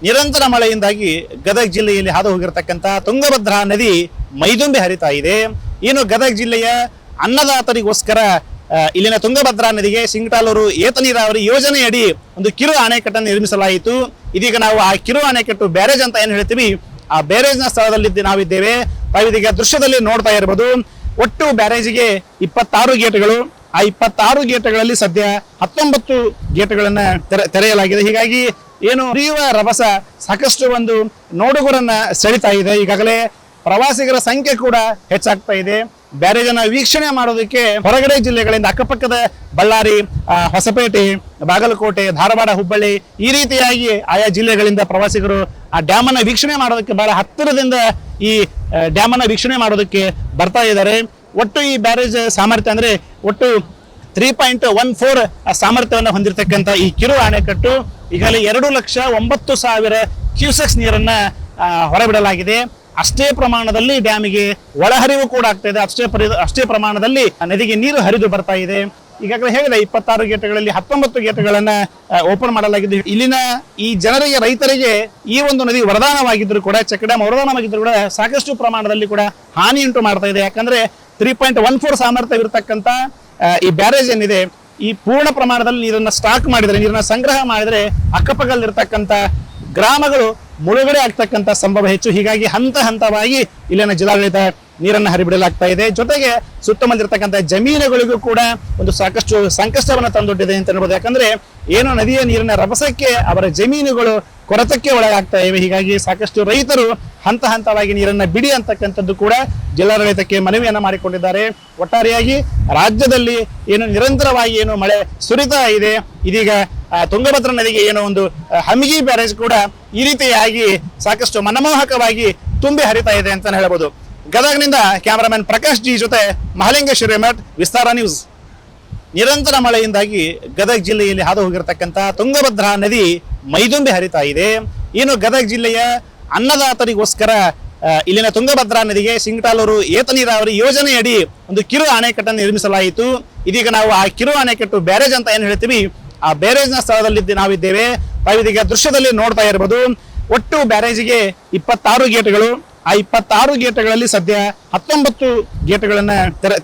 ನಿರಂತರ ಮಳೆಯಿಂದಾಗಿ ಗದಗ ಜಿಲ್ಲೆಯಲ್ಲಿ ಹಾದು ಹೋಗಿರತಕ್ಕಂತ ತುಂಗಭದ್ರಾ ನದಿ ಮೈದುಂಬಿ ಹರಿತಾ ಇದೆ. ಏನು ಗದಗ ಜಿಲ್ಲೆಯ ಅನ್ನದಾತರಿಗೋಸ್ಕರ ಇಲ್ಲಿನ ತುಂಗಭದ್ರಾ ನದಿಗೆ ಸಿಂಗಟಾಲೂರು ಏತ ನೀರಾವರಿ ಯೋಜನೆಯಡಿ ಒಂದು ಕಿರು ಅಣೆಕಟ್ಟನ್ನು ನಿರ್ಮಿಸಲಾಯಿತು. ಇದೀಗ ನಾವು ಆ ಕಿರು ಅಣೆಕಟ್ಟು ಬ್ಯಾರೇಜ್ ಅಂತ ಏನು ಹೇಳ್ತೀವಿ, ಆ ಬ್ಯಾರೇಜ್ನ ಸ್ಥಳದಲ್ಲಿ ನಾವಿದ್ದೇವೆ. ತಾವು ಇದೀಗ ದೃಶ್ಯದಲ್ಲಿ ನೋಡ್ತಾ ಇರಬಹುದು. ಒಟ್ಟು ಬ್ಯಾರೇಜಿಗೆ 26 ಗೇಟ್ಗಳು. ಆ 26 ಗೇಟ್ಗಳಲ್ಲಿ ಸದ್ಯ 19 ಗೇಟ್ಗಳನ್ನ ತೆರೆಯಲಾಗಿದೆ. ಹೀಗಾಗಿ ಏನು ಹರಿಯುವ ರಭಸ ಸಾಕಷ್ಟು ಒಂದು ನೋಡುಗರನ್ನ ಸೆಳಿತಾ ಇದೆ. ಈಗಾಗಲೇ ಪ್ರವಾಸಿಗರ ಸಂಖ್ಯೆ ಕೂಡ ಹೆಚ್ಚಾಗ್ತಾ ಇದೆ. ಬ್ಯಾರೇಜ್ ಅನ್ನ ವೀಕ್ಷಣೆ ಮಾಡೋದಕ್ಕೆ ಹೊರಗಡೆ ಜಿಲ್ಲೆಗಳಿಂದ ಅಕ್ಕಪಕ್ಕದ ಬಳ್ಳಾರಿ, ಹೊಸಪೇಟೆ, ಬಾಗಲಕೋಟೆ, ಧಾರವಾಡ, ಹುಬ್ಬಳ್ಳಿ ಈ ರೀತಿಯಾಗಿ ಆಯಾ ಜಿಲ್ಲೆಗಳಿಂದ ಪ್ರವಾಸಿಗರು ಆ ಡ್ಯಾಮ್ ಅನ್ನ ವೀಕ್ಷಣೆ ಮಾಡೋದಕ್ಕೆ ಬಹಳ ಹತ್ತಿರದಿಂದ ಈ ಡ್ಯಾಮ್ ಅನ್ನ ವೀಕ್ಷಣೆ ಮಾಡೋದಕ್ಕೆ ಬರ್ತಾ ಇದ್ದಾರೆ. ಒಟ್ಟು ಈ ಬ್ಯಾರೇಜ್ ಸಾಮರ್ಥ್ಯ ಅಂದ್ರೆ ಒಟ್ಟು 3.14 ಸಾಮರ್ಥ್ಯವನ್ನು ಹೊಂದಿರತಕ್ಕಂಥ ಈ ಕಿರು ಅಣೆಕಟ್ಟು ಈಗಾಗಲೇ 2,09,000 ಕ್ಯೂಸೆಕ್ಸ್ ನೀರನ್ನ ಹೊರಬಿಡಲಾಗಿದೆ. ಅಷ್ಟೇ ಪ್ರಮಾಣದಲ್ಲಿ ಡ್ಯಾಮಿಗೆ ಒಳಹರಿವು ಕೂಡ ಆಗ್ತಾ ಇದೆ. ಅಷ್ಟೇ ಪ್ರಮಾಣದಲ್ಲಿ ನದಿಗೆ ನೀರು ಹರಿದು ಬರ್ತಾ ಇದೆ. ಈಗಾಗಲೇ ಹೇಳಿದೆ 26 ಗೇಟ್ಗಳಲ್ಲಿ 19 ಗೇಟ್ಗಳನ್ನ ಓಪನ್ ಮಾಡಲಾಗಿದೆ. ಇಲ್ಲಿನ ಈ ಜನರಿಗೆ, ರೈತರಿಗೆ ಈ ಒಂದು ನದಿ ವರದಾನವಾಗಿದ್ರು ಕೂಡ, ಚೆಕ್ ಡ್ಯಾಮ್ ವರದಾನವಾಗಿದ್ರು ಕೂಡ ಸಾಕಷ್ಟು ಪ್ರಮಾಣದಲ್ಲಿ ಕೂಡ ಹಾನಿ ಉಂಟು ಮಾಡ್ತಾ ಇದೆ. ಯಾಕಂದ್ರೆ 3.14 ಸಾಮರ್ಥ್ಯವಿರತಕ್ಕಂಥ ಈ ಬ್ಯಾರೇಜ್ ಏನಿದೆ, ಈ ಪೂರ್ಣ ಪ್ರಮಾಣದಲ್ಲಿ ನೀರನ್ನ ಸ್ಟಾಕ್ ಮಾಡಿದ್ರೆ, ನೀರನ್ನ ಸಂಗ್ರಹ ಮಾಡಿದ್ರೆ ಅಕ್ಕಪಕ್ಕದಲ್ಲಿರ್ತಕ್ಕಂಥ ಗ್ರಾಮಗಳು ಮುಳುಗಡೆ ಆಗ್ತಕ್ಕಂಥ ಸಂಭವ ಹೆಚ್ಚು. ಹೀಗಾಗಿ ಹಂತ ಹಂತವಾಗಿ ಇಲ್ಲಿನ ಜಿಲ್ಲಾಡಳಿತ ನೀರನ್ನು ಹರಿಬಿಡಲಾಗ್ತಾ ಇದೆ. ಜೊತೆಗೆ ಸುತ್ತಮುತ್ತಲಿರ್ತಕ್ಕಂಥ ಜಮೀನುಗಳಿಗೂ ಕೂಡ ಒಂದು ಸಾಕಷ್ಟು ಸಂಕಷ್ಟವನ್ನು ತಂದೊಡ್ಡಿದೆ ಅಂತ ಹೇಳ್ಬೋದು. ಯಾಕಂದ್ರೆ ಏನು ನದಿಯ ನೀರಿನ ರಭಸಕ್ಕೆ ಅವರ ಜಮೀನುಗಳು ಕೊರತಕ್ಕೆ ಒಳಗಾಗ್ತಾ ಇವೆ. ಹೀಗಾಗಿ ಸಾಕಷ್ಟು ರೈತರು ಹಂತ ಹಂತವಾಗಿ ನೀರನ್ನ ಬಿಡಿ ಅಂತಕ್ಕಂಥದ್ದು ಕೂಡ ಜಿಲ್ಲಾಡಳಿತಕ್ಕೆ ಮನವಿಯನ್ನ ಮಾಡಿಕೊಂಡಿದ್ದಾರೆ. ಒಟ್ಟಾರೆಯಾಗಿ ರಾಜ್ಯದಲ್ಲಿ ಏನು ನಿರಂತರವಾಗಿ ಏನು ಮಳೆ ಸುರಿತಾ ಇದೆ, ಇದೀಗ ತುಂಗಭದ್ರಾ ನದಿಗೆ ಏನೋ ಒಂದು ಹಮಿಗಿ ಬ್ಯಾರೇಜ್ ಕೂಡ ಈ ರೀತಿಯಾಗಿ ಸಾಕಷ್ಟು ಮನಮೋಹಕವಾಗಿ ತುಂಬಿ ಹರಿತಾ ಇದೆ ಅಂತ ಹೇಳ್ಬೋದು. ಗದಗನಿಂದ ಕ್ಯಾಮರಾಮನ್ ಪ್ರಕಾಶ್ ಜಿ ಜೊತೆ ಮಹಾಲಿಂಗೇಶ್ ಹಿರೇಮಠ್, ವಿಸ್ತಾರ ನ್ಯೂಸ್. ನಿರಂತರ ಮಳೆಯಿಂದಾಗಿ ಗದಗ ಜಿಲ್ಲೆಯಲ್ಲಿ ಹಾದು ಹೋಗಿರತಕ್ಕಂತ ತುಂಗಭದ್ರಾ ನದಿ ಮೈದುಂಬಿ ಹರಿತಾ ಇದೆ. ಏನು ಗದಗ ಜಿಲ್ಲೆಯ ಅನ್ನದಾತರಿಗೋಸ್ಕರ ಇಲ್ಲಿನ ತುಂಗಭದ್ರಾ ನದಿಗೆ ಸಿಂಗಟಾಲೂರು ಏತ ನೀರಾವರಿ ಯೋಜನೆಯಡಿ ಒಂದು ಕಿರು ಅಣೆಕಟ್ಟನ್ನು ನಿರ್ಮಿಸಲಾಯಿತು. ಇದೀಗ ನಾವು ಆ ಕಿರು ಅಣೆಕಟ್ಟು ಬ್ಯಾರೇಜ್ ಅಂತ ಏನು ಹೇಳ್ತೀವಿ, ಆ ಬ್ಯಾರೇಜ್ನ ಸ್ಥಳದಲ್ಲಿ ನಾವಿದ್ದೇವೆ. ತಾವು ಇದೀಗ ದೃಶ್ಯದಲ್ಲಿ ನೋಡ್ತಾ ಇರಬಹುದು. ಒಟ್ಟು ಬ್ಯಾರೇಜಿಗೆ 26 ಗೇಟ್ಗಳು. ಆ 26 ಗೇಟ್ಗಳಲ್ಲಿ ಸದ್ಯ 19 ಗೇಟ್ಗಳನ್ನ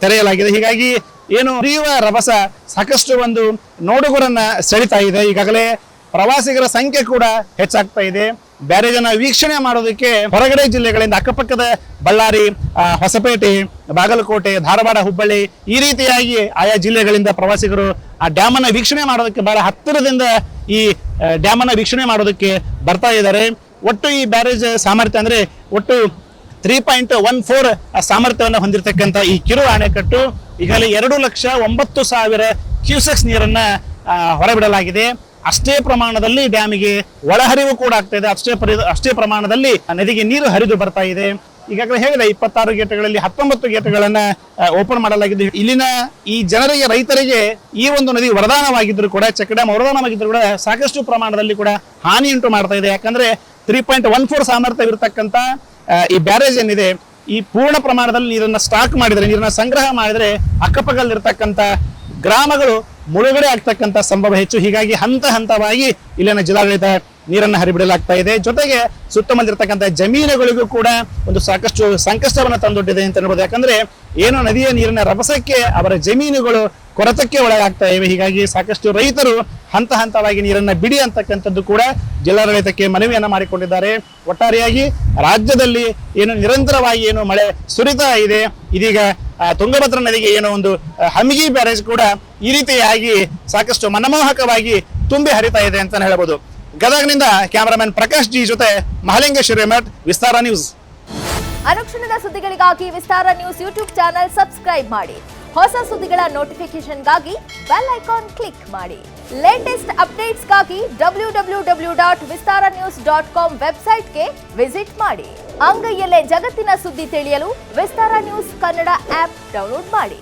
ತೆರೆಯಲಾಗಿದೆ. ಹೀಗಾಗಿ ಏನು ಹರಿಯುವ ರಭಸ ಸಾಕಷ್ಟು ಒಂದು ನೋಡುಗರನ್ನ ಸೆಳಿತಾ ಇದೆ. ಈಗಾಗಲೇ ಪ್ರವಾಸಿಗರ ಸಂಖ್ಯೆ ಕೂಡ ಹೆಚ್ಚಾಗ್ತಾ ಇದೆ. ಬ್ಯಾರೇಜ್ ಅನ್ನ ವೀಕ್ಷಣೆ ಮಾಡೋದಕ್ಕೆ ಹೊರಗಡೆ ಜಿಲ್ಲೆಗಳಿಂದ ಅಕ್ಕಪಕ್ಕದ ಬಳ್ಳಾರಿ, ಹೊಸಪೇಟೆ, ಬಾಗಲಕೋಟೆ, ಧಾರವಾಡ, ಹುಬ್ಬಳ್ಳಿ ಈ ರೀತಿಯಾಗಿ ಆಯಾ ಜಿಲ್ಲೆಗಳಿಂದ ಪ್ರವಾಸಿಗರು ಆ ಡ್ಯಾಮ್ ಅನ್ನ ವೀಕ್ಷಣೆ ಮಾಡೋದಕ್ಕೆ ಬಹಳ ಹತ್ತಿರದಿಂದ ಈ ಡ್ಯಾಮ್ ಅನ್ನ ವೀಕ್ಷಣೆ ಮಾಡೋದಕ್ಕೆ ಬರ್ತಾ ಇದ್ದಾರೆ. ಒಟ್ಟು ಈ ಬ್ಯಾರೇಜ್ ಸಾಮರ್ಥ್ಯ ಅಂದ್ರೆ ಒಟ್ಟು 3.14 ಸಾಮರ್ಥ್ಯವನ್ನು ಹೊಂದಿರತಕ್ಕಂಥ ಈ ಕಿರು ಅಣೆಕಟ್ಟು ಈಗಾಗಲೇ 2,09,000 ಕ್ಯೂಸೆಕ್ಸ್ ನೀರನ್ನ ಹೊರಬಿಡಲಾಗಿದೆ. ಅಷ್ಟೇ ಪ್ರಮಾಣದಲ್ಲಿ ಡ್ಯಾಮಿಗೆ ಒಳಹರಿವು ಕೂಡ ಆಗ್ತಾ ಇದೆ. ಅಷ್ಟೇ ಪ್ರಮಾಣದಲ್ಲಿ ನದಿಗೆ ನೀರು ಹರಿದು ಬರ್ತಾ ಇದೆ. ಈಗಾಗಲೇ ಹೇಳಿದೆ 26 ಗೇಟ್ಗಳಲ್ಲಿ 19 ಗೇಟ್ಗಳನ್ನ ಓಪನ್ ಮಾಡಲಾಗಿದೆ. ಇಲ್ಲಿನ ಈ ಜನರಿಗೆ, ರೈತರಿಗೆ ಈ ಒಂದು ನದಿ ವರದಾನವಾಗಿದ್ರು ಕೂಡ, ಚೆಕ್ ಡ್ಯಾಮ್ ವರದಾನವಾಗಿದ್ರು ಕೂಡ ಸಾಕಷ್ಟು ಪ್ರಮಾಣದಲ್ಲಿ ಕೂಡ ಹಾನಿ ಉಂಟು ಮಾಡ್ತಾ ಇದೆ. ಯಾಕಂದ್ರೆ 3.14 ಸಾಮರ್ಥ್ಯವಿರತಕ್ಕಂಥ ಈ ಬ್ಯಾರೇಜ್ ಏನಿದೆ, ಈ ಪೂರ್ಣ ಪ್ರಮಾಣದಲ್ಲಿ ನೀರನ್ನ ಸ್ಟಾಕ್ ಮಾಡಿದ್ರೆ, ನೀರನ್ನ ಸಂಗ್ರಹ ಮಾಡಿದ್ರೆ ಅಕ್ಕಪಕ್ಕದಲ್ಲಿರ್ತಕ್ಕಂಥ ಗ್ರಾಮಗಳು ಮುಳುಗಡೆ ಆಗ್ತಕ್ಕಂಥ ಸಂಭವ ಹೆಚ್ಚು. ಹೀಗಾಗಿ ಹಂತ ಹಂತವಾಗಿ ಇಲ್ಲಿನ ಜಿಲ್ಲಾಡಳಿತ ನೀರನ್ನು ಹರಿಬಿಡಲಾಗ್ತಾ ಇದೆ. ಜೊತೆಗೆ ಸುತ್ತಮುತ್ತಲಿರ್ತಕ್ಕಂಥ ಜಮೀನುಗಳಿಗೂ ಕೂಡ ಒಂದು ಸಾಕಷ್ಟು ಸಂಕಷ್ಟವನ್ನು ತಂದೊಡ್ಡಿದೆ ಅಂತ ಹೇಳ್ಬೋದು. ಯಾಕಂದ್ರೆ ಏನು ನದಿಯ ನೀರಿನ ರಭಸಕ್ಕೆ ಅವರ ಜಮೀನುಗಳು ಕೊರತಕ್ಕೆ ಒಳಗಾಗ್ತಾ ಇವೆ. ಹೀಗಾಗಿ ಸಾಕಷ್ಟು ರೈತರು ಹಂತ ಹಂತವಾಗಿ ನೀರನ್ನ ಬಿಡಿ ಅಂತಕ್ಕಂಥದ್ದು ಕೂಡ ಜಿಲ್ಲಾಡಳಿತಕ್ಕೆ ಮನವಿಯನ್ನ ಮಾಡಿಕೊಂಡಿದ್ದಾರೆ. ಒಟ್ಟಾರೆಯಾಗಿ ರಾಜ್ಯದಲ್ಲಿ ಏನು ನಿರಂತರವಾಗಿ ಏನು ಮಳೆ ಸುರಿತಾ ಇದೆ, ಇದೀಗ ತುಂಗಭದ್ರಾ ನದಿಗೆ ಏನೋ ಒಂದು ಹಮಿಗಿ ಬ್ಯಾರೇಜ್ ಕೂಡ ಈ ರೀತಿಯಾಗಿ ಸಾಕಷ್ಟು ಮನಮೋಹಕವಾಗಿ ತುಂಬಿ ಹರಿತಾ ಇದೆ ಅಂತ ಹೇಳ್ಬೋದು. ಗದಗನಿಂದ ಕ್ಯಾಮರಾಮನ್ ಪ್ರಕಾಶ್ ಜಿ ಜೊತೆ ಮಹಾಲಿಂಗೇಶ್ ಹಿರೇಮಠ್, ವಿಸ್ತಾರ ನ್ಯೂಸ್. ಅನುಕ್ಷಣದ ಸುದ್ದಿಗಳಿಗಾಗಿ ವಿಸ್ತಾರ ನ್ಯೂಸ್ ಯೂಟ್ಯೂಬ್ ಚಾನೆಲ್ ಸಬ್ಸ್ಕ್ರೈಬ್ ಮಾಡಿ. ಹೊಸ ಸುದ್ದಿಗಳ ನೋಟಿಫಿಕೇಶನ್ಗಾಗಿ ಬೆಲ್ ಐಕಾನ್ ಕ್ಲಿಕ್ ಮಾಡಿ. ಲೇಟೆಸ್ಟ್ ಅಪ್ಡೇಟ್ಸ್ಗಾಗಿ www.vistaranews.com ವೆಬ್ಸೈಟ್ಗೆ ವಿಸಿಟ್ ಮಾಡಿ. ಅಂಗೈಯಲ್ಲೇ ಜಗತ್ತಿನ ಸುದ್ದಿ ತಿಳಿಯಲು ವಿಸ್ತಾರ ನ್ಯೂಸ್ ಕನ್ನಡ ಆಪ್ ಡೌನ್ಲೋಡ್ ಮಾಡಿ.